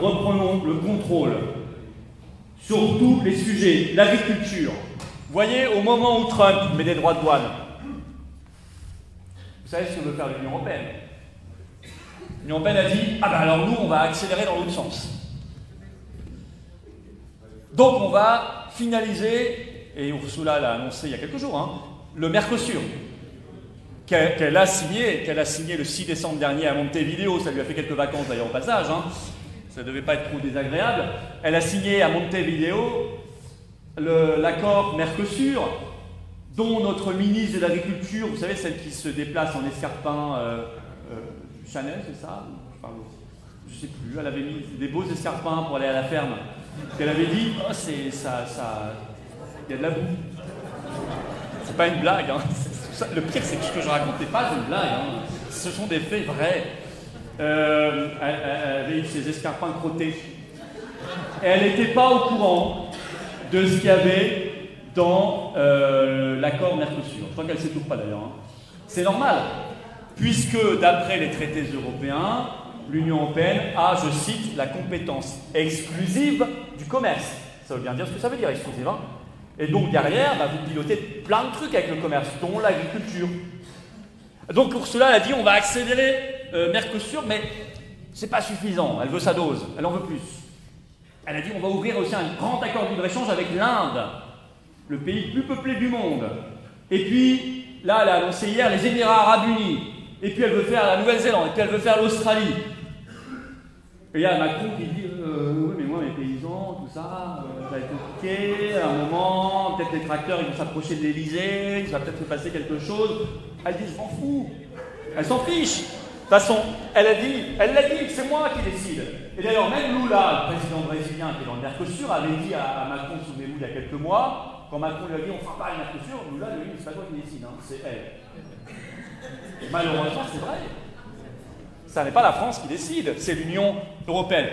reprenons le contrôle sur tous les sujets. L'agriculture. Vous voyez, au moment où Trump met des droits de douane, vous savez ce que veut faire l'Union européenne? L'Union européenne a dit « Ah ben alors nous, on va accélérer dans l'autre sens. » Donc on va finaliser, et Ursula l'a annoncé il y a quelques jours, hein, le Mercosur, qu'elle a signé le 6 décembre dernier à Montevideo. Ça lui a fait quelques vacances d'ailleurs au passage, hein. Ça ne devait pas être trop désagréable. Elle a signé à Montevideo l'accord Mercosur, dont notre ministre de l'Agriculture, vous savez, celle qui se déplace en escarpin, Chanel, c'est ça? Je ne sais plus, elle avait mis des beaux escarpins pour aller à la ferme. Elle avait dit, oh, il y a de la boue. C'est pas une blague, hein. Le pire, c'est que ce que je racontais pas, c'est une blague, hein. Ce sont des faits vrais. Elle avait eu ses escarpins crottés. Et elle n'était pas au courant de ce qu'il y avait dans l'accord Mercosur. Je crois qu'elle ne sait toujours pas d'ailleurs, hein. C'est normal, puisque d'après les traités européens, l'Union européenne a, je cite, la compétence exclusive du commerce. Ça veut bien dire ce que ça veut dire, exclusive, hein. Et donc derrière, vous pilotez plein de trucs avec le commerce, dont l'agriculture. Donc Ursula a dit, on va accélérer Mercosur, mais c'est pas suffisant, elle veut sa dose, elle en veut plus. Elle a dit, on va ouvrir aussi un grand accord de libre-échange avec l'Inde, le pays le plus peuplé du monde. Et puis, là, elle a annoncé hier les Émirats Arabes Unis. Et puis elle veut faire la Nouvelle-Zélande, et puis elle veut faire l'Australie. Et il y a Macron qui dit oui, mais moi, mes paysans, tout ça, ça va être compliqué. À un moment, peut-être les tracteurs, ils vont s'approcher de l'Élysée, il va peut-être se passer quelque chose. Elle dit, je m'en fous. Elle s'en fiche. De toute façon, elle l'a dit, c'est moi qui décide. Et d'ailleurs, même Lula, le président brésilien qui est dans le Mercosur, avait dit à Macron, souvenez-vous, il y a quelques mois, quand Macron lui a dit, on ne fera pas le Mercosur, Lula lui a dit, c'est pas toi qui décide, hein, c'est elle. Malheureusement, c'est vrai. Ça n'est pas la France qui décide, c'est l'Union européenne.